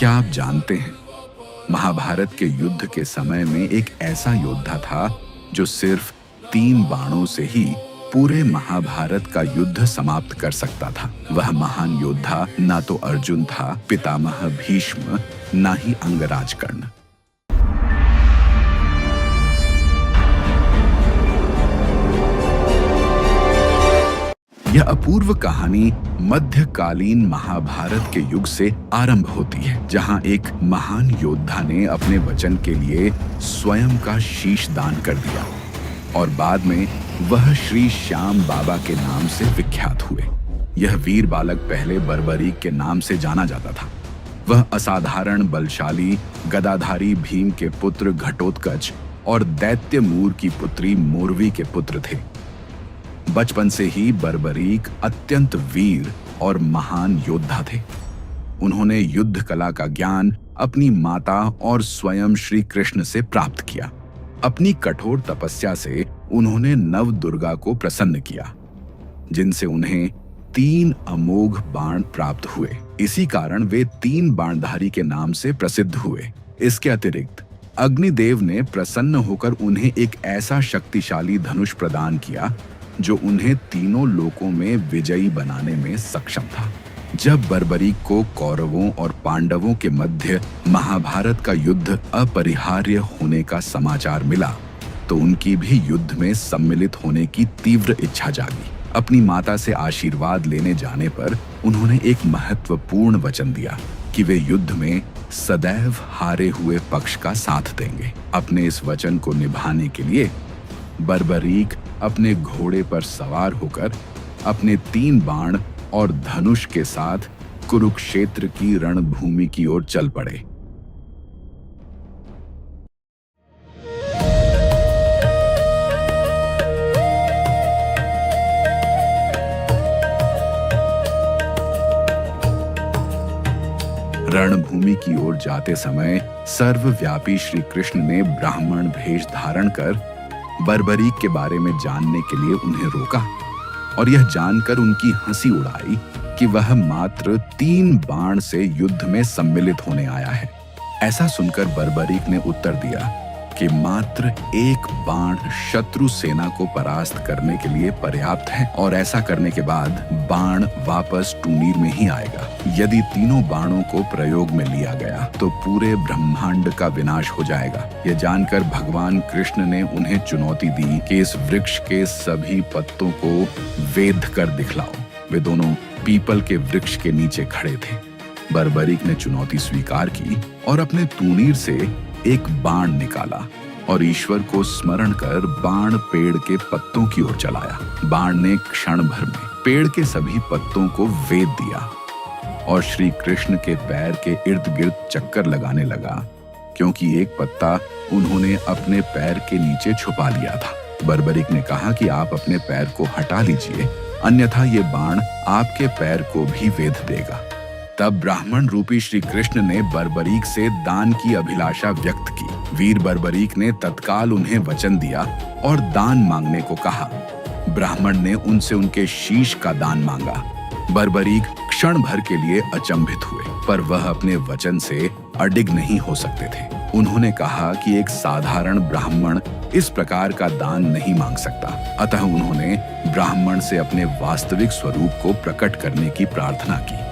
क्या आप जानते हैं, महाभारत के युद्ध के समय में एक ऐसा योद्धा था जो सिर्फ 3 बाणों से ही पूरे महाभारत का युद्ध समाप्त कर सकता था। वह महान योद्धा ना तो अर्जुन था, पितामह भीष्म, ना ही अंगराज कर्ण। यह अपूर्व कहानी मध्यकालीन महाभारत के युग से आरंभ होती है, जहां एक महान योद्धा ने अपने वचन के लिए स्वयं का शीश दान कर दिया और बाद में वह श्री श्याम बाबा के नाम से विख्यात हुए। यह वीर बालक पहले बर्बरीक के नाम से जाना जाता था। वह असाधारण बलशाली गदाधारी भीम के पुत्र घटोत्कच और दैत्य मूर की पुत्री मोरवी के पुत्र थे। बचपन से ही बर्बरीक अत्यंत वीर और महान योद्धा थे। उन्होंने युद्ध कला का ज्ञान अपनी माता और स्वयं श्री कृष्ण से प्राप्त किया। अपनी कठोर तपस्या से उन्होंने नव दुर्गा को प्रसन्न किया, जिनसे उन्हें 3 अमोघ बाण प्राप्त हुए। इसी कारण वे 3 बाणधारी के नाम से प्रसिद्ध हुए। इसके अतिरिक्त अग्निदेव ने प्रसन्न होकर उन्हें एक ऐसा शक्तिशाली धनुष प्रदान किया जो उन्हें तीनों लोकों में विजयी बनाने में सक्षम था। जब बर्बरीक को कौरवों और पांडवों के मध्य महाभारत का युद्ध अपरिहार्य होने का समाचार मिला, तो उनकी भी युद्ध में सम्मिलित होने की तीव्र इच्छा जागी। अपनी माता से आशीर्वाद लेने जाने पर उन्होंने एक महत्वपूर्ण वचन दिया कि वे युद्ध में सदैव हारे हुए पक्ष का साथ देंगे। अपने इस वचन को निभाने के लिए बर्बरीक अपने घोड़े पर सवार होकर अपने 3 बाण और धनुष के साथ कुरुक्षेत्र की रणभूमि की ओर चल पड़े। रणभूमि की ओर जाते समय सर्वव्यापी श्री कृष्ण ने ब्राह्मण भेष धारण कर बर्बरीक के बारे में जानने के लिए उन्हें रोका और यह जानकर उनकी हंसी उड़ाई कि वह मात्र 3 बाण से युद्ध में सम्मिलित होने आया है। ऐसा सुनकर बर्बरीक ने उत्तर दिया कि मात्र 1 बाण शत्रु सेना को परास्त करने के लिए पर्याप्त है और ऐसा करने के बाद बाण वापस टूनीर में ही आएगा। यदि तीनों बाणों को प्रयोग में लिया गया तो पूरे ब्रह्मांड का विनाश हो जाएगा। यह जानकर भगवान कृष्ण ने उन्हें चुनौती दी कि इस वृक्ष के सभी पत्तों को वेध कर दिखलाओ। वे दोनों पीपल के वृक्ष के नीचे खड़े थे। बर्बरीक ने चुनौती स्वीकार की और अपने तूणीर से एक बाण निकाला और ईश्वर को स्मरण कर बाण पेड़ के पत्तों की ओर चलाया। बाण ने क्षण भर में पेड़ के सभी पत्तों को वेध दिया और श्री कृष्ण के पैर के इर्द गिर्द चक्कर लगाने लगा, क्योंकि एक पत्ता उन्होंने अपने पैर के नीचे छुपा लिया था। बर्बरीक ने कहा कि आप अपने पैर को हटा लीजिए, अन्यथा ये बाण आपके पैर को भी वेध देगा। तब ब्राह्मण रूपी श्री कृष्ण ने बर्बरीक से दान की अभिलाषा व्यक्त की। वीर बर्बरीक ने तत्काल उन्हें वचन दिया और दान मांगने को कहा। ब्राह्मण ने उनसे उनके शीश का दान मांगा। बर्बरीक क्षण भर के लिए अचंभित हुए, पर वह अपने वचन से अडिग नहीं हो सकते थे। उन्होंने कहा कि एक साधारण ब्राह्मण इस प्रकार का दान नहीं मांग सकता। अतः उन्होंने ब्राह्मण से अपने वास्तविक स्वरूप को प्रकट करने की प्रार्थना की।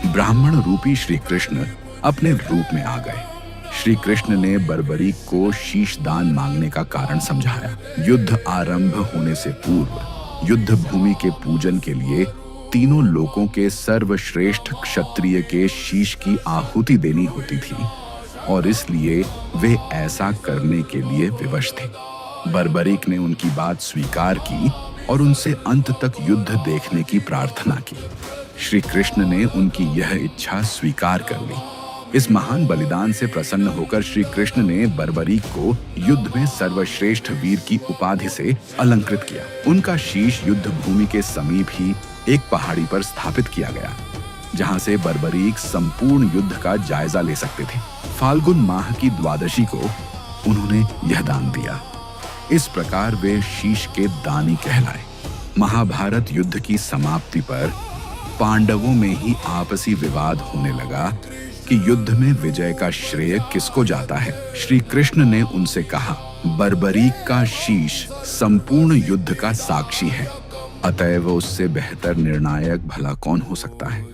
ब्राह्मण रूपी श्री कृष्ण अपने रूप में आ गए। श्री कृष्ण ने बर्बरीक को शीश दान मांगने का कारण समझाया। युद्ध आरंभ होने से पूर्व युद्ध भूमि के पूजन के लिए तीनों लोकों के सर्वश्रेष्ठ क्षत्रिय के शीश की आहुति देनी होती थी और इसलिए वे ऐसा करने के लिए विवश थे। बर्बरीक ने उनकी बात स्वीकार की और उनसे अंत तक युद्ध देखने की प्रार्थना की। श्री कृष्ण ने उनकी यह इच्छा स्वीकार कर ली। इस महान बलिदान से प्रसन्न होकर श्री कृष्ण ने बर्बरीक को युद्ध में सर्वश्रेष्ठ वीर की उपाधि से अलंकृत किया। उनका शीश युद्ध भूमि के समीप ही एक पहाड़ी पर स्थापित किया गया, जहां से बर्बरीक संपूर्ण युद्ध का जायजा ले सकते थे। फाल्गुन माह की द्वादशी को उन्होंने यह दान दिया। इस प्रकार वे शीश के दानी कहलाए। महाभारत युद्ध की समाप्ति पर पांडवों में ही आपसी विवाद होने लगा कि युद्ध में विजय का श्रेय किसको जाता है। श्री कृष्ण ने उनसे कहा, बर्बरीक का शीश संपूर्ण युद्ध का साक्षी है, अतएव उससे बेहतर निर्णायक भला कौन हो सकता है।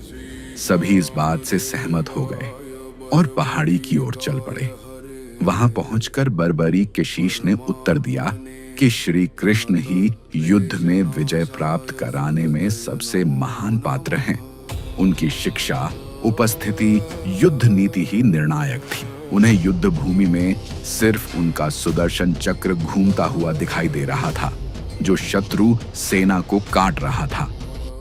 सभी इस बात से सहमत हो गए और पहाड़ी की ओर चल पड़े। वहां पहुंचकर बर्बरीक के शीश ने उत्तर दिया कि श्री कृष्ण ही युद्ध में विजय प्राप्त कराने में सबसे महान पात्र हैं। उनकी शिक्षा, उपस्थिति, युद्ध नीति ही निर्णायक थी। उन्हें युद्ध भूमि में सिर्फ उनका सुदर्शन चक्र घूमता हुआ दिखाई दे रहा था, जो शत्रु सेना को काट रहा था।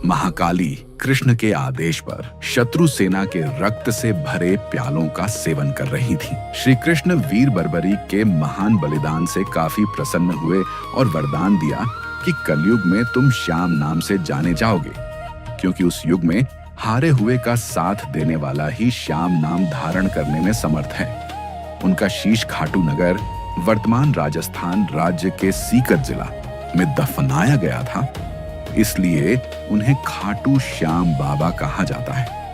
महाकाली कृष्ण के आदेश पर शत्रु सेना के रक्त से भरे प्यालों का सेवन कर रही थी। श्री कृष्ण वीर बर्बरीक के महान बलिदान से काफी प्रसन्न हुए और वरदान दिया कि कलयुग में तुम श्याम नाम से जाने जाओगे, क्योंकि उस युग में हारे हुए का साथ देने वाला ही श्याम नाम धारण करने में समर्थ है। उनका शीश खाटू नगर, वर्तमान राजस्थान राज्य के सीकर जिला में दफनाया गया था, इसलिए उन्हें खाटू श्याम बाबा कहा जाता है।